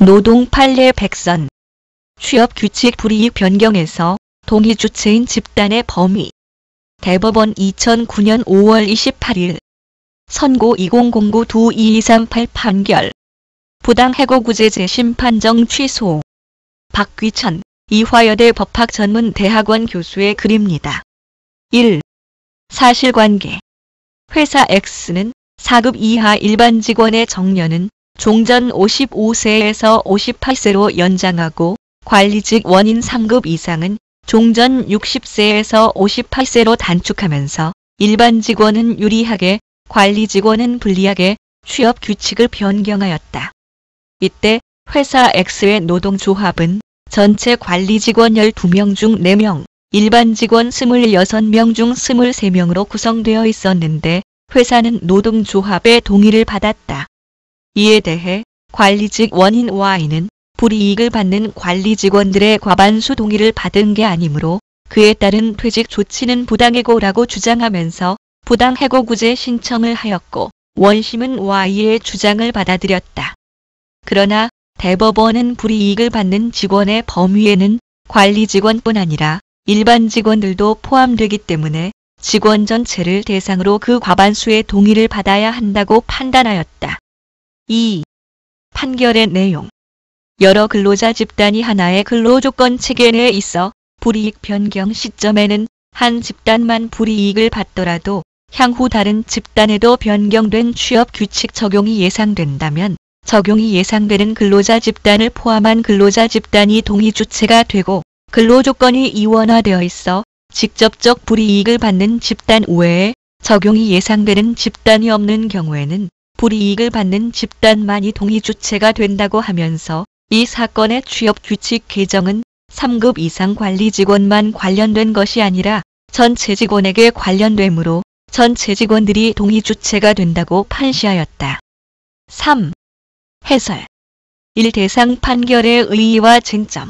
노동 판례 백선. 취업규칙 불이익 변경에서 동의주체인 집단의 범위. 대법원 2009년 5월 28일. 선고 2009-22238 판결. 부당해고구제 재심 판정 취소. 박귀천, 이화여대 법학전문대학원 교수의 글입니다. 1. 사실관계. 회사 X는 4급 이하 일반 직원의 정년은 종전 55세에서 58세로 연장하고 관리직 원인 3급 이상은 종전 60세에서 58세로 단축하면서 일반 직원은 유리하게, 관리 직원은 불리하게 취업 규칙을 변경하였다. 이때 회사 X의 노동조합은 전체 관리 직원 12명 중 4명, 일반 직원 26명 중 23명으로 구성되어 있었는데 회사는 노동조합의 동의를 받았다. 이에 대해 관리직 원인 Y는 불이익을 받는 관리 직원들의 과반수 동의를 받은 게 아니므로 그에 따른 퇴직 조치는 부당해고라고 주장하면서 부당해고구제 신청을 하였고 원심은 Y의 주장을 받아들였다. 그러나 대법원은 불이익을 받는 직원의 범위에는 관리 직원뿐 아니라 일반 직원들도 포함되기 때문에 직원 전체를 대상으로 그 과반수의 동의를 받아야 한다고 판단하였다. 2. 판결의 내용. 여러 근로자 집단이 하나의 근로조건 체계 내에 있어 불이익 변경 시점에는 한 집단만 불이익을 받더라도 향후 다른 집단에도 변경된 취업 규칙 적용이 예상된다면 적용이 예상되는 근로자 집단을 포함한 근로자 집단이 동의 주체가 되고 근로조건이 이원화되어 있어 직접적 불이익을 받는 집단 외에 적용이 예상되는 집단이 없는 경우에는 불이익을 받는 집단만이 동의 주체가 된다고 하면서 이 사건의 취업 규칙 개정은 3급 이상 관리 직원만 관련된 것이 아니라 전체 직원에게 관련되므로 전체 직원들이 동의 주체가 된다고 판시하였다. 3. 해설. 1. 대상 판결의 의의와 쟁점.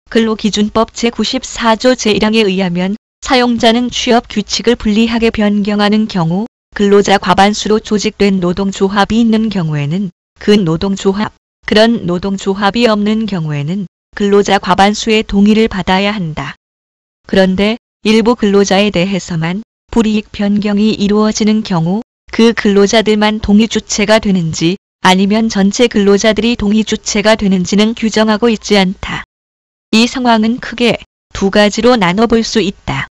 근로기준법 제94조 제1항에 의하면 사용자는 취업 규칙을 불리하게 변경하는 경우 근로자 과반수로 조직된 노동조합이 있는 경우에는 그런 노동조합이 없는 경우에는 근로자 과반수의 동의를 받아야 한다. 그런데 일부 근로자에 대해서만 불이익 변경이 이루어지는 경우 그 근로자들만 동의 주체가 되는지 아니면 전체 근로자들이 동의 주체가 되는지는 규정하고 있지 않다. 이 상황은 크게 두 가지로 나눠볼 수 있다.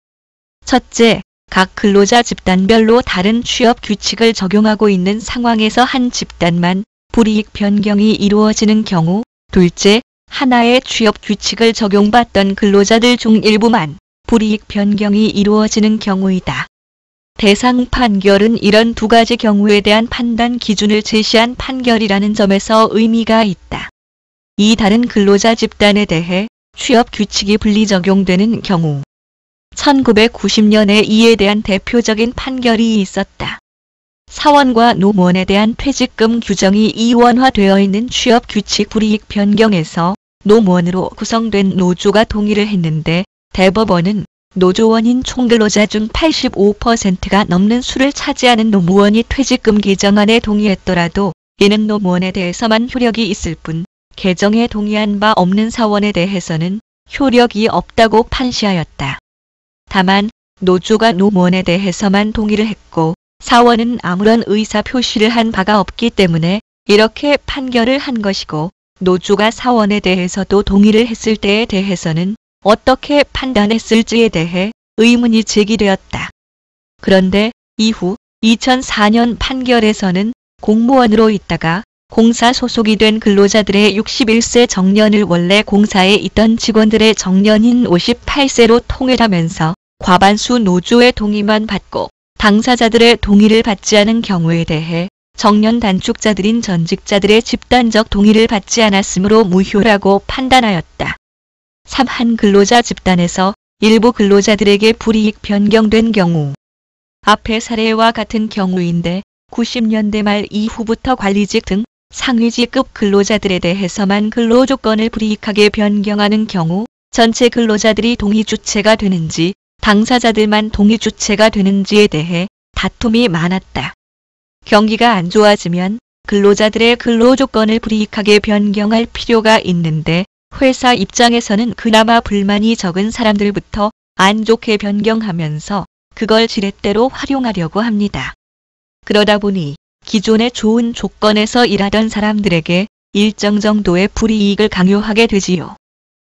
첫째, 각 근로자 집단별로 다른 취업 규칙을 적용하고 있는 상황에서 한 집단만 불이익 변경이 이루어지는 경우, 둘째, 하나의 취업 규칙을 적용받던 근로자들 중 일부만 불이익 변경이 이루어지는 경우이다. 대상 판결은 이런 두 가지 경우에 대한 판단 기준을 제시한 판결이라는 점에서 의미가 있다. 이 다른 근로자 집단에 대해 취업 규칙이 분리 적용되는 경우 1990년에 이에 대한 대표적인 판결이 있었다. 사원과 노무원에 대한 퇴직금 규정이 이원화되어 있는 취업 규칙 불이익 변경에서 노무원으로 구성된 노조가 동의를 했는데 대법원은 노조원인 총근로자 중 85%가 넘는 수를 차지하는 노무원이 퇴직금 개정안에 동의했더라도 이는 노무원에 대해서만 효력이 있을 뿐 개정에 동의한 바 없는 사원에 대해서는 효력이 없다고 판시하였다. 다만 노조가 노무원에 대해서만 동의를 했고 사원은 아무런 의사 표시를 한 바가 없기 때문에 이렇게 판결을 한 것이고 노조가 사원에 대해서도 동의를 했을 때에 대해서는 어떻게 판단했을지에 대해 의문이 제기되었다. 그런데 이후 2004년 판결에서는 공무원으로 있다가 공사 소속이 된 근로자들의 61세 정년을 원래 공사에 있던 직원들의 정년인 58세로 통일하면서 과반수 노조의 동의만 받고 당사자들의 동의를 받지 않은 경우에 대해 정년 단축자들인 전직자들의 집단적 동의를 받지 않았으므로 무효라고 판단하였다. 3. 한 근로자 집단에서 일부 근로자들에게 불이익 변경된 경우. 앞의 사례와 같은 경우인데 90년대 말 이후부터 관리직 등 상위직급 근로자들에 대해서만 근로조건을 불이익하게 변경하는 경우 전체 근로자들이 동의 주체가 되는지 당사자들만 동의 주체가 되는지에 대해 다툼이 많았다. 경기가 안 좋아지면 근로자들의 근로조건을 불이익하게 변경할 필요가 있는데 회사 입장에서는 그나마 불만이 적은 사람들부터 안 좋게 변경하면서 그걸 지렛대로 활용하려고 합니다. 그러다 보니 기존의 좋은 조건에서 일하던 사람들에게 일정 정도의 불이익을 강요하게 되지요.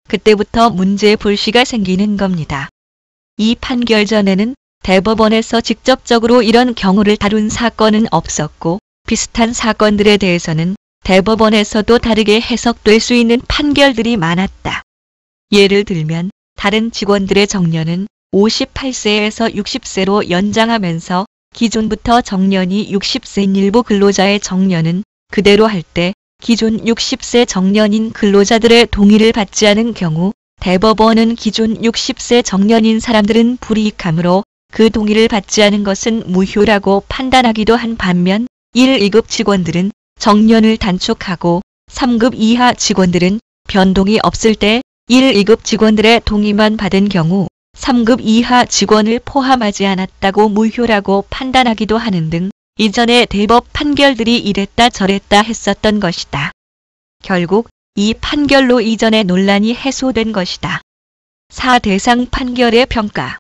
그때부터 문제의 불씨가 생기는 겁니다. 이 판결 전에는 대법원에서 직접적으로 이런 경우를 다룬 사건은 없었고 비슷한 사건들에 대해서는 대법원에서도 다르게 해석될 수 있는 판결들이 많았다. 예를 들면 다른 직원들의 정년은 58세에서 60세로 연장하면서 기존부터 정년이 60세인 일부 근로자의 정년은 그대로 할 때 기존 60세 정년인 근로자들의 동의를 받지 않은 경우 대법원은 기존 60세 정년인 사람들은 불이익하므로 그 동의를 받지 않은 것은 무효라고 판단하기도 한 반면 1, 2급 직원들은 정년을 단축하고 3급 이하 직원들은 변동이 없을 때 1, 2급 직원들의 동의만 받은 경우 3급 이하 직원을 포함하지 않았다고 무효라고 판단하기도 하는 등 이전의 대법 판결들이 이랬다 저랬다 했었던 것이다. 결국 이 판결로 이전의 논란이 해소된 것이다. 4. 대상 판결의 평가.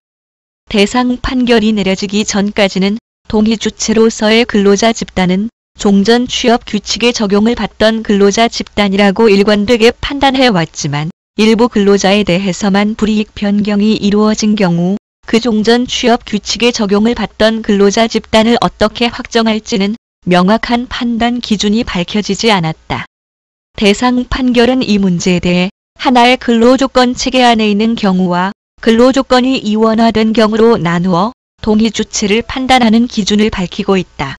대상 판결이 내려지기 전까지는 동의주체로서의 근로자 집단은 종전 취업 규칙의 적용을 받던 근로자 집단이라고 일관되게 판단해왔지만 일부 근로자에 대해서만 불이익 변경이 이루어진 경우 그 종전 취업 규칙의 적용을 받던 근로자 집단을 어떻게 확정할지는 명확한 판단 기준이 밝혀지지 않았다. 대상 판결은 이 문제에 대해 하나의 근로조건 체계 안에 있는 경우와 근로조건이 이원화된 경우로 나누어 동의주체를 판단하는 기준을 밝히고 있다.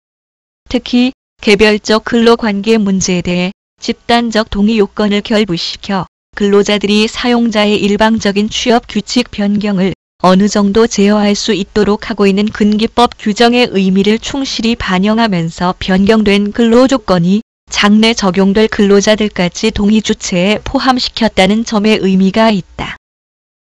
특히 개별적 근로관계 문제에 대해 집단적 동의 요건을 결부시켜 근로자들이 사용자의 일방적인 취업 규칙 변경을 어느 정도 제어할 수 있도록 하고 있는 근기법 규정의 의미를 충실히 반영하면서 변경된 근로조건이 장래 적용될 근로자들까지 동의주체에 포함시켰다는 점에 의미가 있다.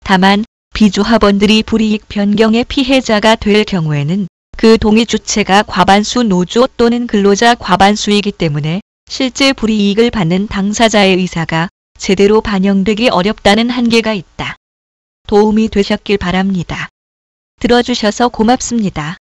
다만 비조합원들이 불이익 변경의 피해자가 될 경우에는 그 동의주체가 과반수 노조 또는 근로자 과반수이기 때문에 실제 불이익을 받는 당사자의 의사가 제대로 반영되기 어렵다는 한계가 있다. 도움이 되셨길 바랍니다. 들어주셔서 고맙습니다.